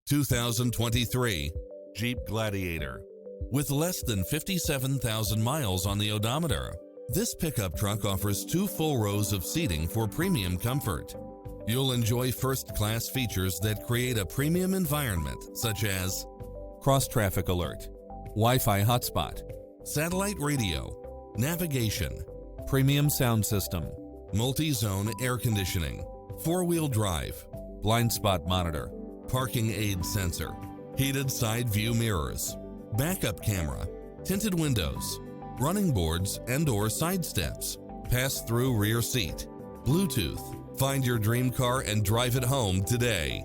2023 Jeep Gladiator. With less than 57,000 miles on the odometer, this pickup truck offers 2 full rows of seating for premium comfort. You'll enjoy first-class features that create a premium environment, such as cross-traffic alert, Wi-Fi hotspot, satellite radio, navigation, premium sound system, multi-zone air conditioning, 4-wheel drive, blind spot monitor, parking aid sensor, heated side view mirrors, backup camera, tinted windows, running boards and/or side steps, pass-through rear seat, Bluetooth. Find your dream car and drive it home today.